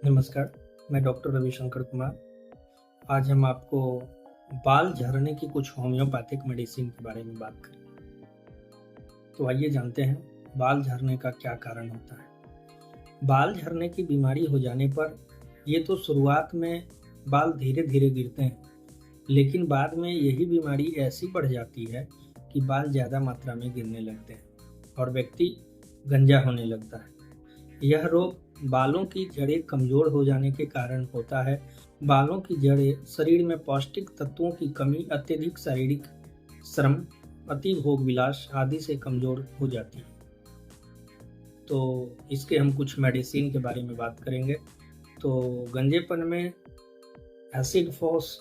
नमस्कार, मैं डॉक्टर रविशंकर कुमार। आज हम आपको बाल झड़ने की कुछ होम्योपैथिक मेडिसिन के बारे में बात करेंगे। तो आइए जानते हैं, बाल झड़ने का क्या कारण होता है। बाल झड़ने की बीमारी हो जाने पर ये तो शुरुआत में बाल धीरे-धीरे गिरते हैं, लेकिन बाद में यही बीमारी ऐसी बढ़ जाती है कि बाल ज़्यादा मात्रा में गिरने लगते हैं और व्यक्ति गंजा होने लगता है। यह रोग बालों की जड़ें कमज़ोर हो जाने के कारण होता है। बालों की जड़ें शरीर में पौष्टिक तत्वों की कमी, अत्यधिक शारीरिक श्रम, अति भोग विलास आदि से कमज़ोर हो जाती है। तो इसके हम कुछ मेडिसिन के बारे में बात करेंगे। तो गंजेपन में एसिड फॉस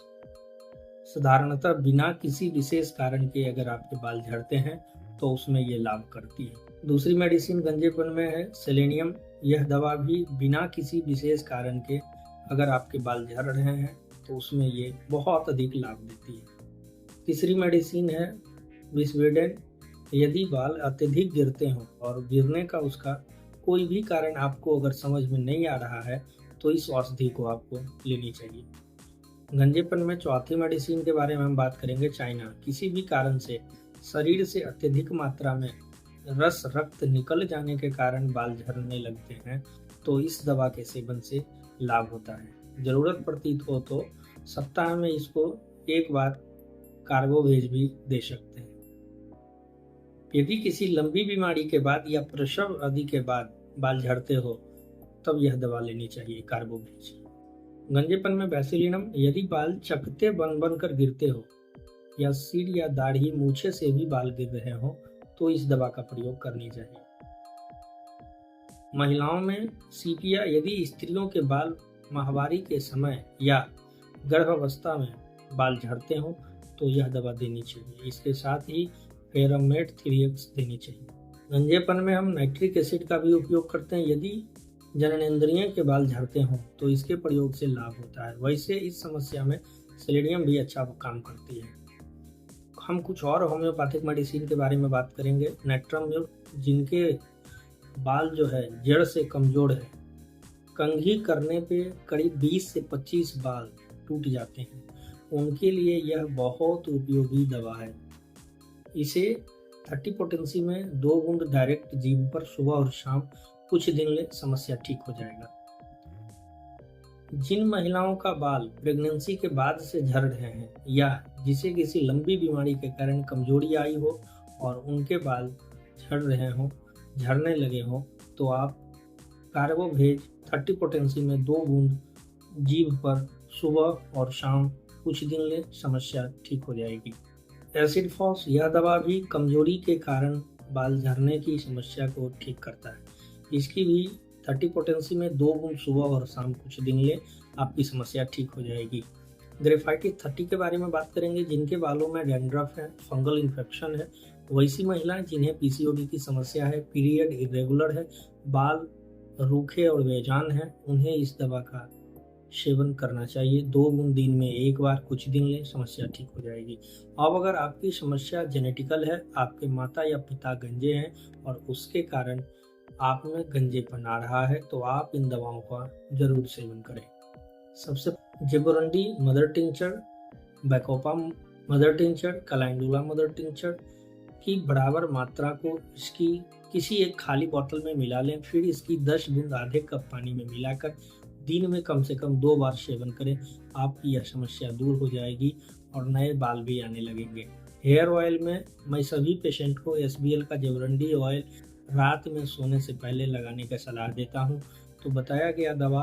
साधारणतः बिना किसी विशेष कारण के अगर आपके बाल झड़ते हैं तो उसमें ये लाभ करती है। दूसरी मेडिसिन गंजेपन में है सेलेनियम। यह दवा भी बिना किसी विशेष कारण के अगर आपके बाल झड़ रहे हैं तो उसमें ये बहुत अधिक लाभ देती है। तीसरी मेडिसिन है विस्वेडेन। यदि बाल अत्यधिक गिरते हों और गिरने का उसका कोई भी कारण आपको अगर समझ में नहीं आ रहा है तो इस औषधि को आपको लेनी चाहिए। गंजेपन में चौथी मेडिसिन के बारे में हम बात करेंगे चाइना। किसी भी कारण से शरीर से अत्यधिक मात्रा में रस रक्त निकल जाने के कारण बाल झड़ने लगते हैं तो इस दवा के सेवन से लाभ होता है। जरूरत पड़ती हो तो सप्ताह में इसको एक बार कार्बोवेज भी दे सकते हैं। यदि किसी लंबी बीमारी के बाद या प्रसव आदि के बाद बाल झड़ते हो तब यह दवा लेनी चाहिए कार्बोवेज। गंजेपन में बैसिलिनम। यदि बाल चकते बन बन कर गिरते हो या सिर या दाढ़ी मूछे से भी बाल गिर रहे हो तो इस दवा का प्रयोग करनी चाहिए। महिलाओं में सीपिया। यदि स्त्रियों के बाल माहवारी के समय या गर्भावस्था में बाल झड़ते हो तो यह दवा देनी चाहिए। इसके साथ ही फेरामेट 3x देनी चाहिए। गंजेपन में हम नाइट्रिक एसिड का भी उपयोग करते हैं। यदि जननेंद्रिय के बाल झड़ते हों तो इसके प्रयोग से लाभ होता है। वैसे इस समस्या में सेलेनियम भी अच्छा काम करती है। हम कुछ और होम्योपैथिक मेडिसिन के बारे में बात करेंगे। नेट्रम, जिनके बाल जो है जड़ से कमजोर है, कंघी करने पे करीब 20 से 25 बाल टूट जाते हैं, उनके लिए यह बहुत उपयोगी दवा है। इसे 30 पोटेंसी में 2 बूंद डायरेक्ट जीभ पर सुबह और शाम कुछ दिन ले, समस्या ठीक हो जाएगा। जिन महिलाओं का बाल प्रेगनेंसी के बाद से झड़ रहे हैं या जिसे किसी लंबी बीमारी के कारण कमजोरी आई हो और उनके बाल झड़ रहे हों, झड़ने लगे हों, तो आप कार्बोवेज 30 पोटेंसी में 2 बूंद जीभ पर सुबह और शाम कुछ दिन ले, समस्या ठीक हो जाएगी। Acid phos. यह दवा भी कमजोरी के कारण बाल झड़ने की समस्या को ठीक करता है। इसकी भी 30 पोटेंसी में 2 बूंद सुबह और शाम कुछ दिन ले, आपकी समस्या ठीक हो जाएगी। ग्रेफाइटिस 30 के बारे में बात करेंगे। जिनके बालों में डैंड्रफ है, फंगल इन्फेक्शन है, वैसी महिलाएं जिन्हें पीसीओडी की समस्या है, पीरियड इरेगुलर है, बाल रूखे और बेजान है, उन्हें इस दवा का सेवन करना चाहिए। 2 बूंद दिन में एक बार कुछ दिन ले, समस्या ठीक हो जाएगी। अब अगर आपकी समस्या जेनेटिकल है, आपके माता या पिता गंजे हैं और उसके कारण आप में गंजेपन आ रहा है तो आप इन दवाओं का जरूर सेवन करें। सबसे jaborandi mother tincture, bacopa mother tincture, calendula mother tincture की बराबर मात्रा को इसकी किसी एक खाली बोतल में मिला लें। फिर इसकी 10 बूंद आधे कप पानी में मिलाकर दिन में कम से कम 2 बार सेवन करें। आपकी यह समस्या दूर हो जाएगी और नए बाल भी आने लगेंगे। हेयर ऑयल में मैं सभी पेशेंट को SBL का जिबोरंडी ऑयल रात में सोने से पहले लगाने का सलाह देता हूं। तो बताया गया दवा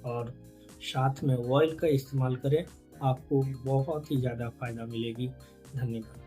और साथ में ऑयल का इस्तेमाल करें, आपको बहुत ही ज़्यादा फायदा मिलेगी। धन्यवाद।